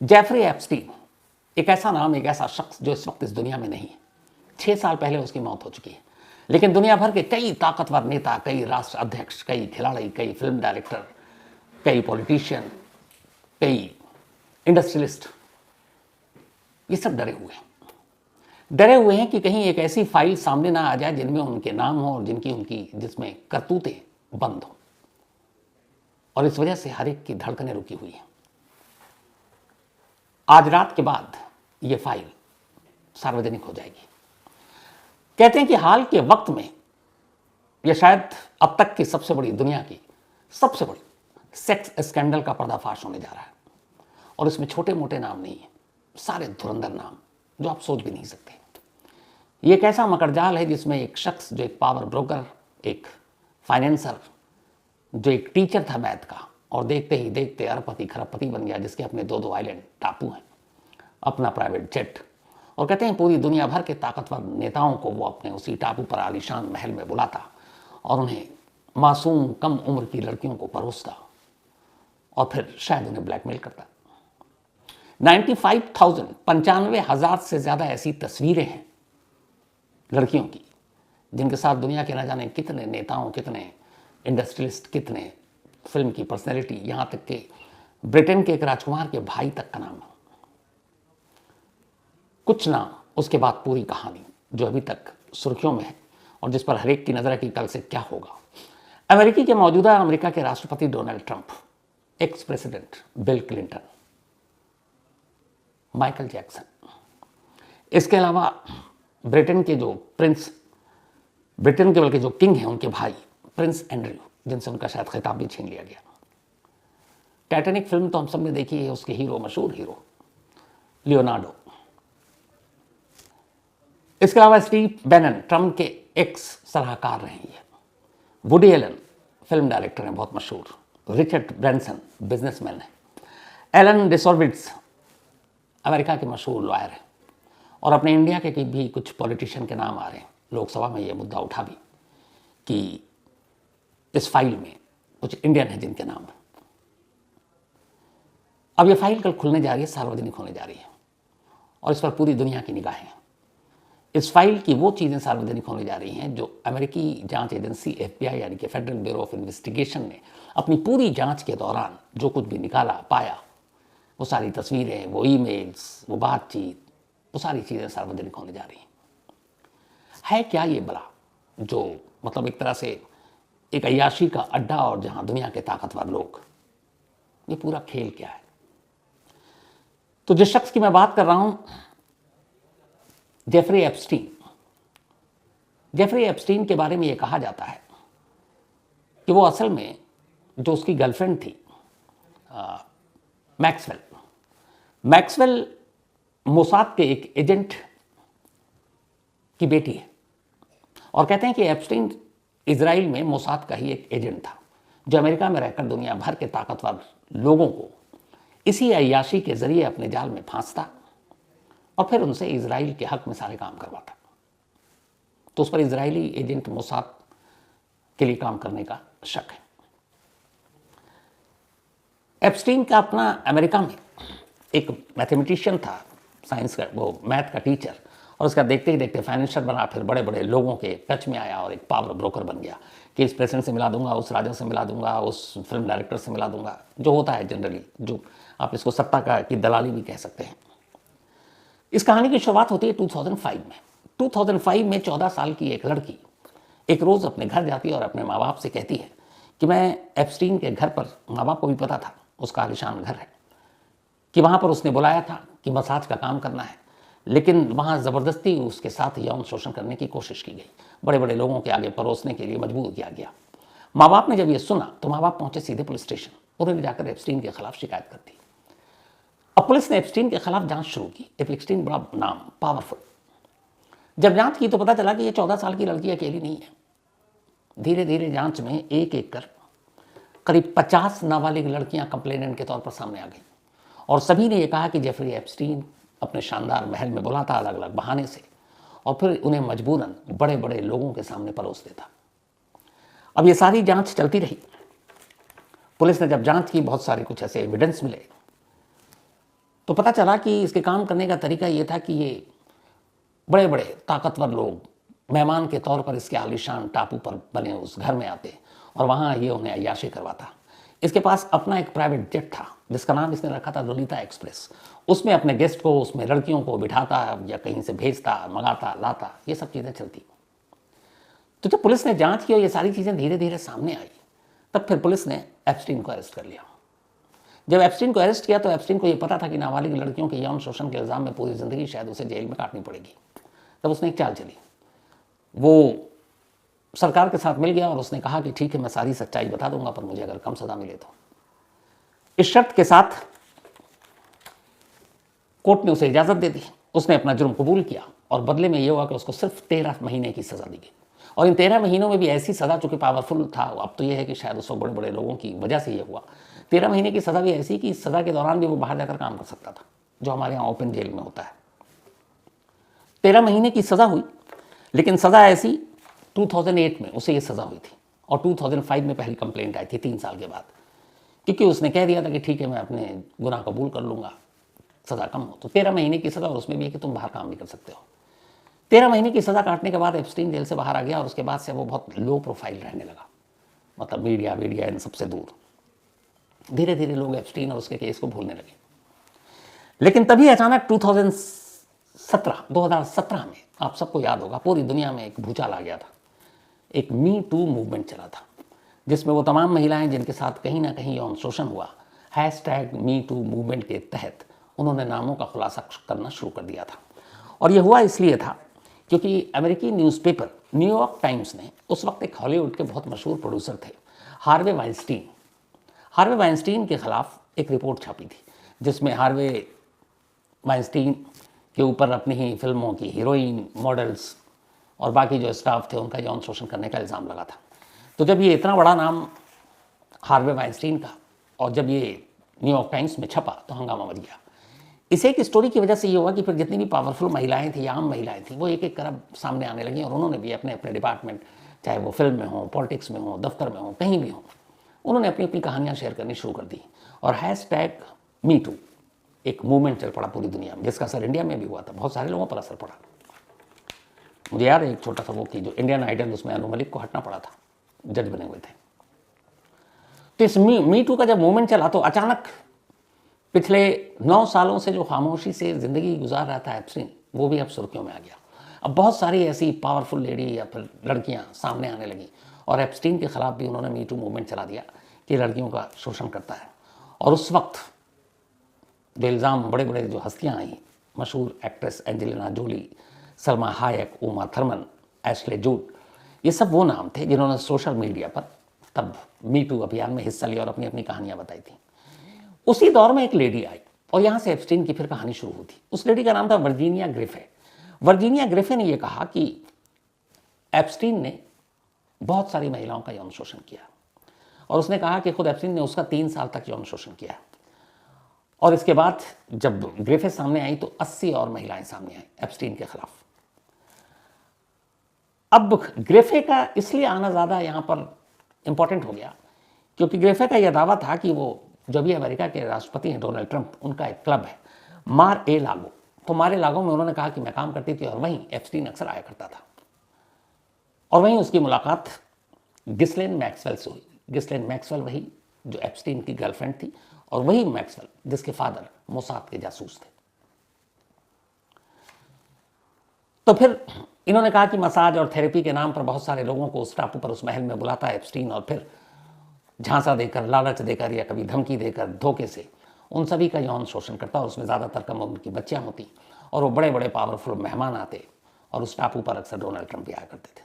Jeffrey Epstein एक ऐसा नाम, एक ऐसा शख्स जो इस वक्त इस दुनिया में नहीं है। 6 साल पहले उसकी मौत हो चुकी है, लेकिन दुनिया भर के कई ताकतवर नेता, कई राष्ट्र अध्यक्ष, कई खिलाड़ी, कई फिल्म डायरेक्टर, कई पॉलिटिशियन, कई इंडस्ट्रियलिस्ट, ये सब डरे हुए हैं कि कहीं एक ऐसी फाइल सामने ना आ जाए जिनमें उनके नाम हो और जिसमें करतूतें बंद हो। और इस वजह से हर एक की धड़कनें रुकी हुई हैं। आज रात के बाद यह फाइल सार्वजनिक हो जाएगी। कहते हैं कि हाल के वक्त में यह शायद अब तक की सबसे बड़ी, दुनिया की सबसे बड़ी सेक्स स्कैंडल का पर्दाफाश होने जा रहा है। और इसमें छोटे मोटे नाम नहीं है, सारे धुरंधर नाम जो आप सोच भी नहीं सकते। ये एक ऐसा मकड़जाल है जिसमें एक शख्स जो एक पावर ब्रोकर, एक फाइनेंसर, जो एक टीचर था मैथ का, और देखते ही देखते अरबपति खरबपति बन गया, जिसके अपने 2-2 आइलैंड टापू हैं, अपना प्राइवेट जेट। और कहते हैं पूरी दुनिया भर के ताकतवर नेताओं को वो अपने उसी टापू पर आलीशान महल में बुलाता और उन्हें मासूम कम उम्र की लड़कियों को परोसता और फिर शायद उन्हें ब्लैकमेल करता। 95,000 से ज़्यादा ऐसी तस्वीरें हैं लड़कियों की जिनके साथ दुनिया के न जाने कितने नेताओं, कितने इंडस्ट्रियलिस्ट, कितने फिल्म की पर्सनैलिटी, यहाँ तक कि ब्रिटेन के एक राजकुमार के भाई तक का नाम है। कुछ नाम, उसके बाद पूरी कहानी जो अभी तक सुर्खियों में है और जिस पर हर एक की नज़र है कि कल से क्या होगा। अमेरिका के राष्ट्रपति Donald Trump, ex president bill Clinton, Michael Jackson, इसके अलावा ब्रिटेन के बल्कि जो किंग हैं, उनके भाई प्रिंस एंड्रयू, जिनसे उनका शायद खिताब भी छीन लिया गया। टाइटैनिक फिल्म तो हम सब ने देखी है, उसके हीरो, मशहूर हीरो लियोनार्डो। इसके अलावा स्टीव बैनन, ट्रंप के एक्स सलाहकार रहे हैं। वुडी एलन, फिल्म डायरेक्टर हैं बहुत मशहूर। रिचर्ड ब्रैंसन, बिजनेसमैन है। एलन डेसोविट्ज, अमेरिका के मशहूर लॉयर हैं। और अपने इंडिया के भी कुछ पॉलिटिशियन के नाम आ रहे हैं। लोकसभा में ये मुद्दा उठा भी कि इस फाइल में कुछ इंडियन हैं जिनके नाम है। अब ये फाइल कल खुलने जा रही है, सार्वजनिक होने जा रही है और इस पर पूरी दुनिया की निगाहें। इस फाइल की वो चीज़ें सार्वजनिक होने जा रही हैं जो अमेरिकी जांच एजेंसी FBI यानी कि फेडरल ब्यूरो ऑफ इन्वेस्टिगेशन ने अपनी पूरी जांच के दौरान जो कुछ भी निकाला, पाया, वो सारी तस्वीरें, वो ईमेल्स, वो बातचीत, वो सारी चीज़ें सार्वजनिक होने जा रही हैं। है क्या ये बड़ा, जो मतलब एक तरह से एक अय्याशी का अड्डा और जहां दुनिया के ताकतवर लोग, ये पूरा खेल क्या है? तो जिस शख्स की मैं बात कर रहा हूं, जेफरी एप्स्टीन के बारे में ये कहा जाता है कि वो असल में जो उसकी गर्लफ्रेंड थी मैक्सवेल मोसाद के एक एजेंट की बेटी है। और कहते हैं कि एप्स्टीन इजराइल में मोसाद का ही एक एजेंट था जो अमेरिका में रहकर दुनिया भर के ताकतवर लोगों को इसी अय्याशी के जरिए अपने जाल में फांसता और फिर उनसे इजराइल के हक में सारे काम करवाता। तो उस पर इजरायली एजेंट मोसाद के लिए काम करने का शक है। एप्स्टीन का अपना अमेरिका में एक मैथमेटिशियन था, साइंस का, वो मैथ का टीचर, और उसका देखते ही देखते फाइनेंशियल बना, फिर बड़े बड़े लोगों के टच में आया और एक पावर ब्रोकर बन गया कि इस प्रेसिडेंट से मिला दूंगा, उस राजा से मिला दूंगा, उस फिल्म डायरेक्टर से मिला दूंगा, जो होता है जनरली, जो आप इसको सत्ता का की दलाली भी कह सकते हैं। इस कहानी की शुरुआत होती है 2005 में। 2005 में 14 साल की एक लड़की एक रोज़ अपने घर जाती है और अपने माँ बाप से कहती है कि मैं एप्स्टीन के घर पर, माँ बाप को भी पता था उसका आलीशान घर है, कि वहाँ पर उसने बुलाया था कि मसाज का काम करना है, लेकिन वहाँ ज़बरदस्ती उसके साथ यौन शोषण करने की कोशिश की गई, बड़े बड़े लोगों के आगे परोसने के लिए मजबूर किया गया। माँ बाप ने जब ये सुना तो माँ बाप पहुँचे सीधे पुलिस स्टेशन, उन्होंने जाकर एप्स्टीन के खिलाफ शिकायत कर दी। अब पुलिस ने एप्स्टीन के खिलाफ जांच शुरू की। एप्स्टीन बड़ा नाम, पावरफुल। जब जांच की तो पता चला कि ये 14 साल की लड़की अकेली नहीं है। धीरे धीरे जांच में एक एक कर करीब 50 नाबालिग लड़कियां कंप्लेनेंट के तौर पर सामने आ गई और सभी ने यह कहा कि जेफरी एप्स्टीन अपने शानदार महल में बुलाता अलग अलग बहाने से और फिर उन्हें मजबूरन बड़े बड़े लोगों के सामने परोस देता। अब ये सारी जांच चलती रही। पुलिस ने जब जांच की, बहुत सारे कुछ ऐसे एविडेंस मिले तो पता चला कि इसके काम करने का तरीका ये था कि ये बड़े बड़े ताकतवर लोग मेहमान के तौर पर इसके आलीशान टापू पर बने उस घर में आते और वहाँ ये उन्हें अय्याशी करवाता। इसके पास अपना एक प्राइवेट जेट था जिसका नाम इसने रखा था ललिता एक्सप्रेस। उसमें अपने गेस्ट को, उसमें लड़कियों को बिठाता या कहीं से भेजता, मंगाता, लाता, ये सब चीज़ें चलती। तो जब पुलिस ने जांच की और ये सारी चीज़ें धीरे धीरे सामने आई, तब फिर पुलिस ने एप्स्टीन को अरेस्ट कर लिया। जब एप्स्टीन को अरेस्ट किया तो एप्स्टीन को ये पता था कि नाबालिग लड़कियों के यौन शोषण के इल्ज़ाम में पूरी ज़िंदगी शायद उसे जेल में काटनी पड़ेगी। तब उसने एक चाल चली, वो सरकार के साथ मिल गया और उसने कहा कि ठीक है, मैं सारी सच्चाई बता दूंगा, पर मुझे अगर कम सज़ा मिले तो। इस शर्त के साथ कोर्ट ने उसे इजाज़त दे दी। उसने अपना जुर्म कबूल किया और बदले में यह हुआ कि उसको सिर्फ 13 महीने की सज़ा दी गई। और इन 13 महीनों में भी ऐसी सज़ा, चूँकि पावरफुल था, अब तो यह है कि शायद उस वक्त बड़े बड़े लोगों की वजह से ये हुआ, 13 महीने की सज़ा भी ऐसी कि इस सज़ा के दौरान भी वो बाहर जाकर काम कर सकता था, जो हमारे यहाँ ओपन जेल में होता है। 13 महीने की सज़ा हुई, लेकिन सज़ा ऐसी 2008 में उसे ये सज़ा हुई थी और 2005 में पहली कंप्लेंट आई थी 3 साल के बाद, क्योंकि उसने कह दिया था कि ठीक है, मैं अपने गुनाह कबूल कर लूँगा, सज़ा कम हो। तो 13 महीने की सज़ा, और उसमें भी है कि तुम बाहर काम भी कर सकते हो। 13 महीने की सज़ा काटने के बाद एप्स्टीन जेल से बाहर आ गया और उसके बाद से वो बहुत लो प्रोफाइल रहने लगा, मतलब मीडिया इन सबसे दूर। धीरे धीरे लोग एप्स्टीन और उसके केस को भूलने लगे। लेकिन तभी अचानक 2017 में, आप सबको याद होगा, पूरी दुनिया में एक भूचाल आ गया था। एक मी टू मूवमेंट चला था, जिसमें वो तमाम महिलाएं जिनके साथ कहीं ना कहीं यौन शोषण हुआ, #MeToo मूवमेंट के तहत उन्होंने नामों का खुलासा करना शुरू कर दिया था। और ये हुआ इसलिए था क्योंकि अमेरिकी न्यूज़पेपर न्यूयॉर्क टाइम्स ने उस वक्त एक हॉलीवुड के बहुत मशहूर प्रोड्यूसर थे, हार्वे वाइनस्टीन के खिलाफ एक रिपोर्ट छापी थी, जिसमें हार्वे वाइनस्टीन के ऊपर अपनी ही फिल्मों की हीरोइन, मॉडल्स और बाकी जो स्टाफ थे उनका यौन शोषण करने का इल्ज़ाम लगा था। तो जब ये इतना बड़ा नाम हार्वे वाइनस्टीन का, और जब ये न्यूयॉर्क टाइम्स में छपा, तो हंगामा मच गया। इस एक स्टोरी की वजह से ये हुआ कि फिर जितनी भी पावरफुल महिलाएं थी या आम महिलाएं थी, वो एक एक करब सामने आने लगी और उन्होंने भी अपने अपने डिपार्टमेंट, चाहे वो फिल्म में हो, पॉलिटिक्स में हो, दफ्तर में हो, कहीं भी हो, उन्होंने अपनी अपनी कहानियाँ शेयर करनी शुरू कर दी। और #MeToo एक मूवमेंट चल पड़ा पूरी दुनिया में, जिसका असर इंडिया में भी हुआ था। बहुत सारे लोगों पर असर पड़ा। मुझे याद है एक छोटा सा वो कि जो इंडियन आइडल, उसमें अनु मलिक को हटना पड़ा था, जज बने हुए थे। तो इस मी टू का जब मूवमेंट चला तो अचानक पिछले 9 सालों से जो खामोशी से ज़िंदगी गुजार रहा था एप्स्टीन, वो भी अब सुर्खियों में आ गया। अब बहुत सारी ऐसी पावरफुल लेडी या फिर लड़कियां सामने आने लगी और एप्स्टीन के खिलाफ भी उन्होंने मी टू मूवमेंट चला दिया कि लड़कियों का शोषण करता है। और उस वक्त जो इल्ज़ाम बड़े बड़े जो हस्तियाँ आई, मशहूर actress Angelina Jolie, Salma Hayek, Uma Thurman, Ashley Judd, ये सब वो नाम थे जिन्होंने सोशल मीडिया पर तब मी टू अभियान में हिस्सा लिया और अपनी अपनी कहानियाँ बताई थी। उसी दौर में एक लेडी आई और यहाँ से एप्स्टीन की फिर कहानी शुरू हुई थी। उस लेडी का नाम था वर्जीनिया ग्रिफे। वर्जीनिया ग्रिफे ने यह कहा कि एप्स्टीन ने बहुत सारी महिलाओं का यौन शोषण किया, और उसने कहा कि खुद एप्स्टीन ने उसका 3 साल तक यौन शोषण किया। और इसके बाद जब ग्रिफे सामने आई तो 80 और महिलाएं सामने आई एप्स्टीन के खिलाफ। अब ग्रिफे का इसलिए आना ज़्यादा यहाँ पर इंपॉर्टेंट हो गया क्योंकि ग्रिफे का यह दावा था कि वो जो भी अमेरिका के राष्ट्रपति हैं डोनाल्ड ट्रंप, उनका एक क्लब है मार-ए-लागो। तो मार-ए-लागो में उन्होंने कहा कि मैं काम करती थी और वहीं एप्स्टीन अक्सर आया करता था। और वहीं उसकी मुलाकात गिस्लेन मैक्सवेल से हुई। गिस्लेन मैक्सवेल वही जो एप्स्टीन की गर्लफ्रेंड थी, और वही मैक्सवेल जिसके फादर मोसाद के जासूस थे। तो फिर इन्होंने कहा कि मसाज और थेरेपी के नाम पर बहुत सारे लोगों को उस टापू पर, उस महल में बुलाता है एप्स्टीन, और फिर झांसा देकर, लालच देकर या कभी धमकी देकर, धोखे से उन सभी का यौन शोषण करता। और उसमें ज़्यादातर कम उम्र की बच्चियाँ होती और वो बड़े बड़े पावरफुल मेहमान आते और उस टापू पर अक्सर डोनाल्ड ट्रंप भी आया करते थे।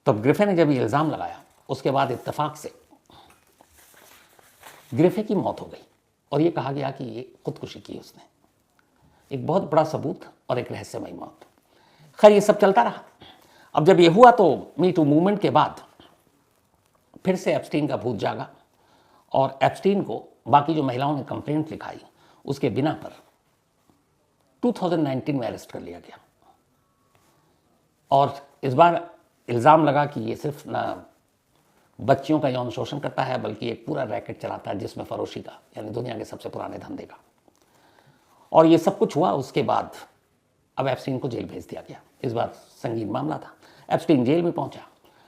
तब ग्रिफे ने जब ये इल्ज़ाम लगाया, उसके बाद इत्तेफाक से ग्रिफे की मौत हो गई और ये कहा गया कि ये खुदकुशी की उसने। एक बहुत बड़ा सबूत और एक रहस्यमयी मौत। खैर, ये सब चलता रहा। अब जब ये हुआ तो मी टू मूवमेंट के बाद फिर से एप्स्टीन का भूत जागा और एप्स्टीन को बाकी जो महिलाओं ने कंप्लेंट लिखाई उसके बिना पर 2019 में अरेस्ट कर लिया गया। और इस बार इल्ज़ाम लगा कि ये सिर्फ ना बच्चियों का यौन शोषण करता है, बल्कि एक पूरा रैकेट चलाता है जिसमें फरोशी का, यानी दुनिया के सबसे पुराने धंधे का और ये सब कुछ हुआ। उसके बाद अब एप्स्टीन को जेल भेज दिया गया। इस बार संगीन मामला था, एप्स्टीन जेल में पहुंचा।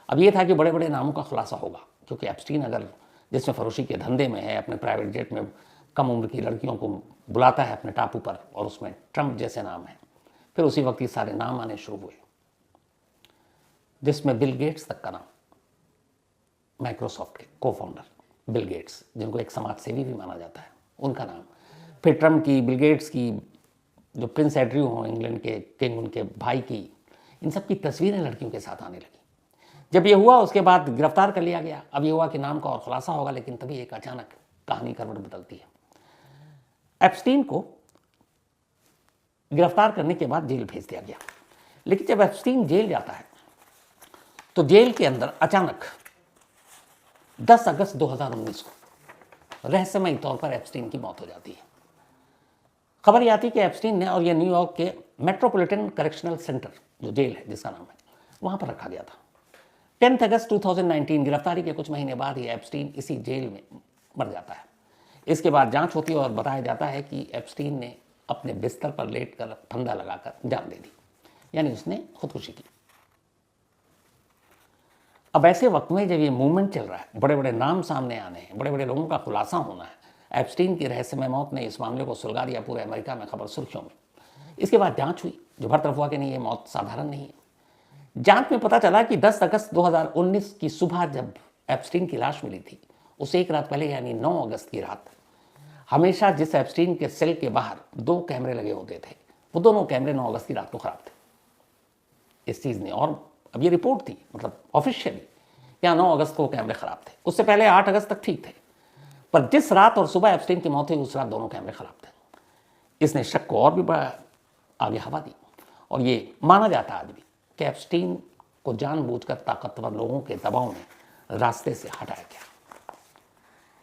अब ये था कि बड़े बड़े नामों का खुलासा होगा, क्योंकि एप्स्टीन अगर जिसमें फरोशी के धंधे में है, अपने प्राइवेट जेट में कम उम्र की लड़कियों को बुलाता है अपने टापू पर, और उसमें ट्रंप जैसे नाम है, फिर उसी वक्त ये सारे नाम आने शुरू हुए, जिसमें बिल गेट्स तक का नाम, माइक्रोसॉफ्ट के को फाउंडर बिल गेट्स, जिनको एक समाज सेवी भी माना जाता है, उनका नाम, फिर ट्रंप की, बिल गेट्स की, जो प्रिंस एंड्रयू हों इंग्लैंड के किंग, उनके भाई की, इन सब की तस्वीरें लड़कियों के साथ आने लगी। जब ये हुआ उसके बाद गिरफ्तार कर लिया गया। अब ये हुआ कि नाम का और खुलासा होगा, लेकिन तभी एक अचानक कहानी करवट बदलती है। एप्स्टीन को गिरफ्तार करने के बाद जेल भेज दिया गया, लेकिन जब एप्स्टीन जेल जाता है तो जेल के अंदर अचानक 10 अगस्त 2019 को रहस्यमयी तौर पर एप्स्टीन की मौत हो जाती है। खबर ये आती कि एप्स्टीन ने, और ये न्यूयॉर्क के मेट्रोपॉलिटन करेक्शनल सेंटर, जो जेल है जिसका नाम है, वहां पर रखा गया था। 10 अगस्त 2019, गिरफ्तारी के कुछ महीने बाद ही एप्स्टीन इसी जेल में मर जाता है। इसके बाद जांच होती है और बताया जाता है कि एप्स्टीन ने अपने बिस्तर पर लेटकर फंदा लगाकर जान दे दी, यानी उसने खुदकुशी की। अब ऐसे वक्त में जब ये मूवमेंट चल रहा है, बड़े बड़े नाम सामने आने हैं, बड़े बड़े लोगों का खुलासा होना है, एप्स्टीन की रहस्यमय मौत ने इस मामले को सुलगा दिया, पूरे अमेरिका में खबर सुर्खियों में। इसके बाद जांच हुई, जो भरतरफ हुआ कि नहीं, ये मौत साधारण नहीं है। जांच में पता चला कि 10 अगस्त 2019 की सुबह जब एप्स्टीन की लाश मिली थी, उसे एक रात पहले यानी 9 अगस्त की रात, हमेशा जिस एप्स्टीन के सेल के बाहर 2 कैमरे लगे होते थे, वो दोनों कैमरे 9 अगस्त की रात को खराब थे। इस चीज़ ने, और अब ये रिपोर्ट थी, मतलब ऑफिशियली, या 9 अगस्त को कैमरे खराब थे। उससे पहले 8 अगस्त तक ठीक थे, पर जिस रात और सुबह एप्स्टीन की मौत हुई उस रात दोनों कैमरे खराब थे। इसने शक को और भी आगे हवा दी, और ये माना जाता आज भी कि एप्स्टीन को जानबूझकर ताकतवर लोगों के दबाव में रास्ते से हटाया गया,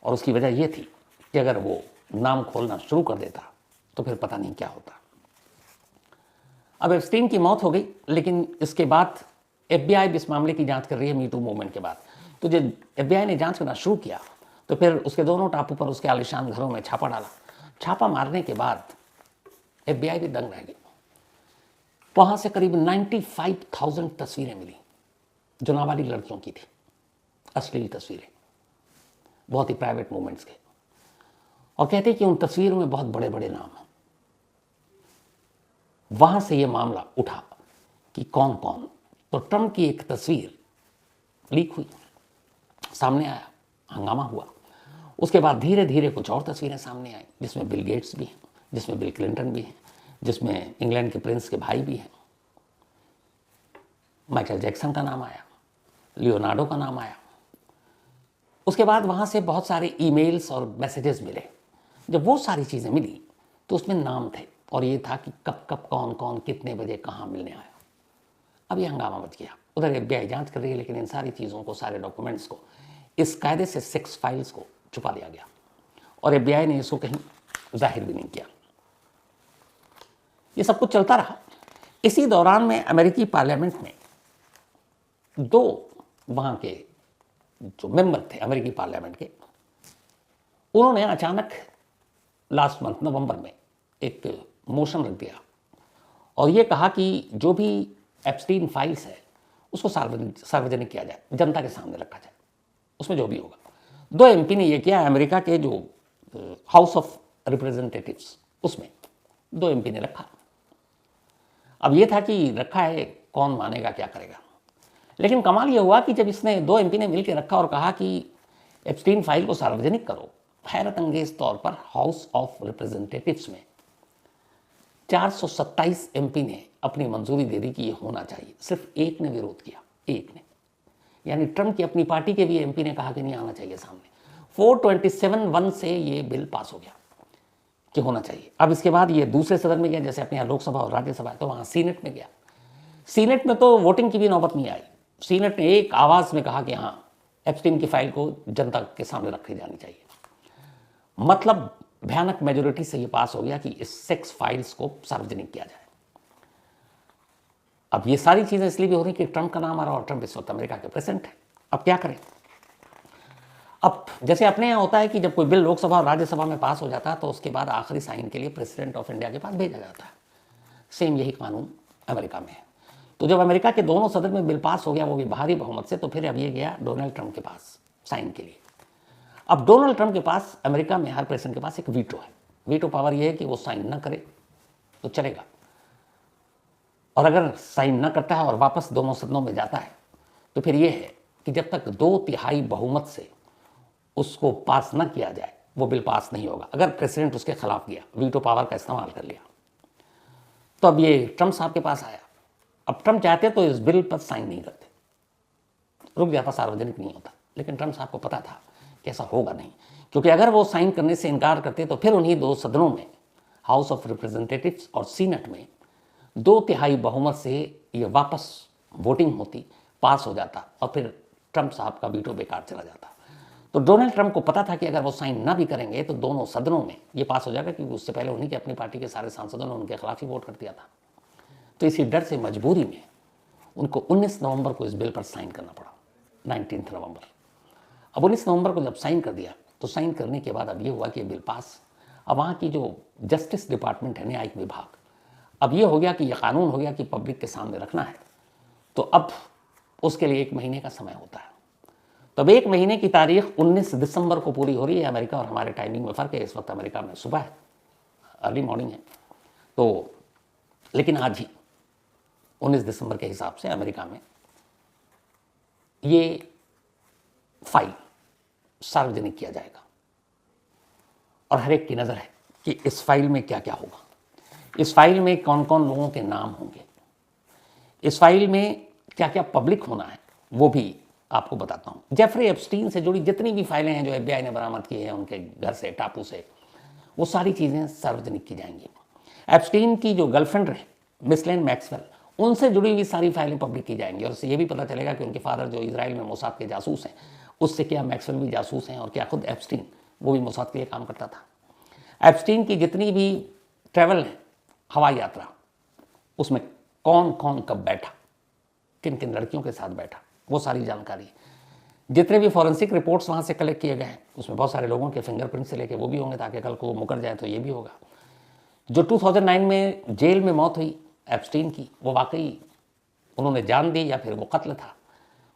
और उसकी वजह यह थी कि अगर वो नाम खोलना शुरू कर देता तो फिर पता नहीं क्या होता। अब एप्स्टीन की मौत हो गई, लेकिन इसके बाद FBI भी इस मामले की जांच कर रही है, मी टू मूवमेंट के बाद। तो जब FBI ने जांच करना शुरू किया तो फिर उसके दोनों टापू पर उसके आलिशान घरों में छापा डाला। छापा मारने के बाद FBI भी दंग रह गई। वहां से करीब 95,000 तस्वीरें मिली, जो नाबालिग लड़कियों की थी, अश्लील तस्वीरें, बहुत ही प्राइवेट मोमेंट्स के। और कहते कि उन तस्वीरों में बहुत बड़े बड़े नाम हैं। वहां से यह मामला उठा कि कौन कौन। तो ट्रंप की एक तस्वीर लीक हुई, सामने आया, हंगामा हुआ। उसके बाद धीरे धीरे कुछ और तस्वीरें सामने आई, जिसमें बिल गेट्स भी हैं, जिसमें बिल क्लिंटन भी हैं, जिसमें इंग्लैंड के प्रिंस के भाई भी हैं। माइकल जैक्सन का नाम आया, लियोनार्डो का नाम आया। उसके बाद वहाँ से बहुत सारे ईमेल्स और मैसेजेस मिले। जब वो सारी चीज़ें मिली तो उसमें नाम थे, और ये था कि कब कब कौन कौन कितने बजे कहाँ मिलने आया। अब ये हंगामा मच गया। उधर FBI जांच कर रही है, लेकिन इन सारी चीज़ों को, सारे डॉक्यूमेंट्स को, इस कायदे से सेक्स फाइल्स को छुपा दिया गया, और FBI ने इसको कहीं जाहिर भी नहीं किया। ये सब कुछ चलता रहा। इसी दौरान में अमेरिकी पार्लियामेंट में 2 वहाँ के जो मेंबर थे अमेरिकी पार्लियामेंट के, उन्होंने अचानक लास्ट मंथ नवंबर में एक मोशन रख दिया, और ये कहा कि जो भी एप्स्टीन फाइल्स है उसको सार्वजनिक किया जाए, जनता के सामने रखा जाए, उसमें जो भी होगा। 2 MP ने ये किया, अमेरिका के जो हाउस ऑफ रिप्रेजेंटेटिव्स, उसमें 2 MP ने रखा। अब ये था कि रखा है, कौन मानेगा, क्या करेगा। लेकिन कमाल ये हुआ कि जब इसने 2 MP ने मिलकर रखा और कहा कि एप्स्टीन फाइल को सार्वजनिक करो, हैरत अंगेज तौर पर हाउस ऑफ रिप्रेजेंटेटिव्स में 427 MP ने अपनी मंजूरी दे दी कि ये होना चाहिए। सिर्फ एक ने विरोध किया, एक ने, यानी ट्रंप की अपनी पार्टी के भी MP ने कहा कि नहीं आना चाहिए सामने। 427-1 से ये बिल पास हो गया कि होना चाहिए। अब इसके बाद ये दूसरे सदन में गया, जैसे अपने यहाँ लोकसभा और राज्यसभा, तो वहाँ सीनेट में गया। सीनेट में तो वोटिंग की भी नौबत नहीं आई। सीनेट ने एक आवाज़ में कहा कि हाँ, एप्स्टीन की फाइल को जनता के सामने रखी जानी चाहिए। मतलब भयानक मेजोरिटी से ये पास हो गया कि इस सेक्स फाइल्स को सार्वजनिक किया जाए। अब ये सारी चीज़ें इसलिए भी हो रही कि ट्रंप का नाम आ रहा, और ट्रंप इस वक्त अमेरिका के प्रेसिडेंट है। अब क्या करें? अब जैसे अपने यहाँ होता है कि जब कोई बिल लोकसभा और राज्यसभा में पास हो जाता है तो उसके बाद आखिरी साइन के लिए प्रेसिडेंट ऑफ इंडिया के पास भेजा जाता है, सेम यही कानून अमेरिका में है। तो जब अमेरिका के दोनों सदन में बिल पास हो गया, वो भी भारी बहुमत से, तो फिर अब ये गया डोनाल्ड ट्रंप के पास साइन के लिए। अब डोनाल्ड ट्रंप के पास, अमेरिका में हर प्रेसिडेंट के पास एक वीटो है। वीटो पावर ये है कि वो साइन ना करे तो चलेगा, और अगर साइन न करता है और वापस दोनों सदनों में जाता है तो फिर यह है कि जब तक 2/3 बहुमत से उसको पास न किया जाए वो बिल पास नहीं होगा। अगर प्रेसिडेंट उसके खिलाफ गया, वीटो पावर का इस्तेमाल कर लिया, तो अब ये ट्रंप साहब के पास आया। अब ट्रंप चाहते तो इस बिल पर साइन नहीं करते, रुक जाता, सार्वजनिक नहीं होता। लेकिन ट्रंप साहब को पता था कि ऐसा होगा नहीं, क्योंकि अगर वो साइन करने से इनकार करते तो फिर उन्हीं 2 सदनों में, हाउस ऑफ रिप्रेजेंटेटिव्स और सीनेट में, 2/3 बहुमत से ये वापस वोटिंग होती, पास हो जाता, और फिर ट्रंप साहब का वीटो बेकार चला जाता। तो डोनाल्ड ट्रंप को पता था कि अगर वो साइन ना भी करेंगे तो दोनों सदनों में ये पास हो जाएगा, क्योंकि उससे पहले उन्हीं के अपनी पार्टी के सारे सांसदों ने उनके खिलाफ ही वोट कर दिया था। तो इसी डर से, मजबूरी में, उनको 19 नवंबर को इस बिल पर साइन करना पड़ा, 19 नवंबर। अब 19 नवंबर को जब साइन कर दिया तो साइन करने के बाद अब ये हुआ कि बिल पास। अब वहाँ की जो जस्टिस डिपार्टमेंट है, न्यायिक विभाग, अब ये हो गया कि यह कानून हो गया कि पब्लिक के सामने रखना है, तो अब उसके लिए 1 महीने का समय होता है। तब 1 महीने की तारीख 19 दिसंबर को पूरी हो रही है। अमेरिका और हमारे टाइमिंग में फ़र्क है, इस वक्त अमेरिका में सुबह है, अर्ली मॉर्निंग है। तो लेकिन आज ही 19 दिसंबर के हिसाब से अमेरिका में ये फाइल सार्वजनिक किया जाएगा, और हर एक की नज़र है कि इस फाइल में क्या क्या होगा, इस फाइल में कौन कौन लोगों के नाम होंगे, इस फाइल में क्या क्या पब्लिक होना है, वो भी आपको बताता हूँ। जेफरी एप्स्टीन से जुड़ी जितनी भी फाइलें हैं जो FBI ने बरामद की हैं उनके घर से, टापू से, वो सारी चीज़ें सार्वजनिक की जाएंगी। एप्स्टीन की जो गर्लफ्रेंड रहे, मिसलेन मैक्सवेल, उनसे जुड़ी हुई सारी फाइलें पब्लिक की जाएंगी, और उससे ये भी पता चलेगा कि उनके फादर जो इजराइल में मोसाद के जासूस हैं, उससे क्या मैक्सवेल भी जासूस हैं, और क्या खुद एप्स्टीन वो भी मोसाद के लिए काम करता था। एप्स्टीन की जितनी भी ट्रैवल है, हवाई यात्रा, उसमें कौन कौन कब बैठा, किन किन लड़कियों के साथ बैठा, वो सारी जानकारी, जितने भी फॉरेंसिक रिपोर्ट्स वहाँ से कलेक्ट किए गए हैं, उसमें बहुत सारे लोगों के फिंगरप्रिंट से लेके वो भी होंगे, ताकि कल को वो मुकर जाए तो ये भी होगा। जो 2009 में जेल में मौत हुई एप्स्टीन की, वो वाकई उन्होंने जान दी या फिर वो कत्ल था,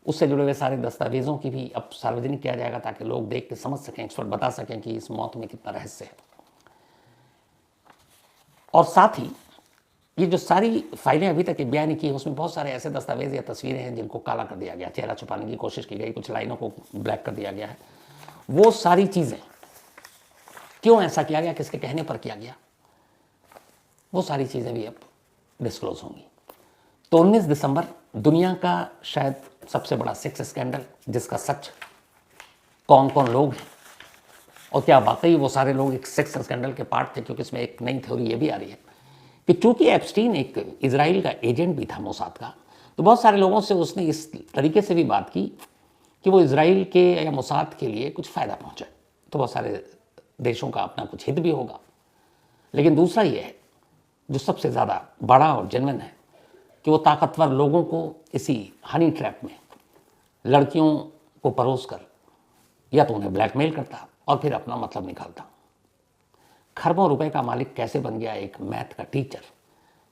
उससे जुड़े हुए सारे दस्तावेज़ों की भी अब सार्वजनिक किया जाएगा, ताकि लोग देख के समझ सकें, एक्सपर्ट बता सकें कि इस मौत में कितना रहस्य है। और साथ ही ये जो सारी फाइलें अभी तक FBI ने की है, उसमें बहुत सारे ऐसे दस्तावेज या तस्वीरें हैं जिनको काला कर दिया गया, चेहरा छुपाने की कोशिश की गई, कुछ लाइनों को ब्लैक कर दिया गया है। वो सारी चीज़ें क्यों ऐसा किया गया, किसके कहने पर किया गया, वो सारी चीज़ें भी अब डिस्क्लोज होंगी। तो 19 दिसंबर दुनिया का शायद सबसे बड़ा सेक्स स्कैंडल, जिसका सच, कौन कौन लोग हैं, और क्या वाकई वो सारे लोग एक सेक्स स्कैंडल के पार्ट थे, क्योंकि इसमें एक नई थ्योरी ये भी आ रही है कि चूंकि एप्स्टीन एक इजराइल का एजेंट भी था मोसाद का, तो बहुत सारे लोगों से उसने इस तरीके से भी बात की कि वो इजराइल के या मोसाद के लिए कुछ फ़ायदा पहुंचे। तो बहुत सारे देशों का अपना कुछ हित भी होगा। लेकिन दूसरा ये है, जो सबसे ज़्यादा बड़ा और जेन्युइन है, कि वो ताकतवर लोगों को इसी हनी ट्रैप में लड़कियों को परोस कर या तो उन्हें ब्लैकमेल करता और फिर अपना मतलब निकालता। खरबों रुपए का मालिक कैसे बन गया एक मैथ का टीचर,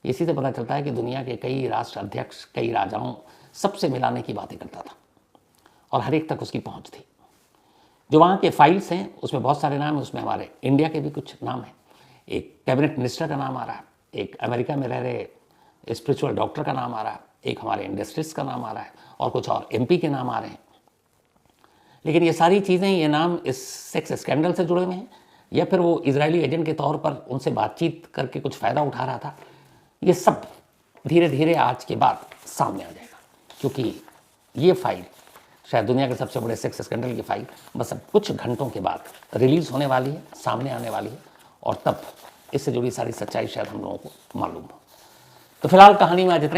इसी से पता चलता है कि दुनिया के कई राष्ट्र अध्यक्ष, कई राजाओं, सबसे मिलाने की बातें करता था, और हर एक तक उसकी पहुंच थी। जो वहाँ के फाइल्स हैं उसमें बहुत सारे नाम हैं, उसमें हमारे इंडिया के भी कुछ नाम हैं। एक कैबिनेट मिनिस्टर का नाम आ रहा है, एक अमेरिका में रह रहे स्पिरिचुअल डॉक्टर का नाम आ रहा है, एक हमारे इंडस्ट्रिस्ट का नाम आ रहा है, और कुछ और MP के नाम आ रहे हैं। लेकिन ये सारी चीज़ें, ये नाम इस सेक्स स्कैंडल से जुड़े हुए हैं, या फिर वो इजरायली एजेंट के तौर पर उनसे बातचीत करके कुछ फ़ायदा उठा रहा था, ये सब धीरे धीरे आज के बाद सामने आ जाएगा। क्योंकि ये फाइल शायद दुनिया के सबसे बड़े सेक्स स्कैंडल की फाइल बस अब कुछ घंटों के बाद रिलीज़ होने वाली है, सामने आने वाली है, और तब इससे जुड़ी सारी सच्चाई शायद हम लोगों को मालूम हो। तो फिलहाल कहानी में आज इतना।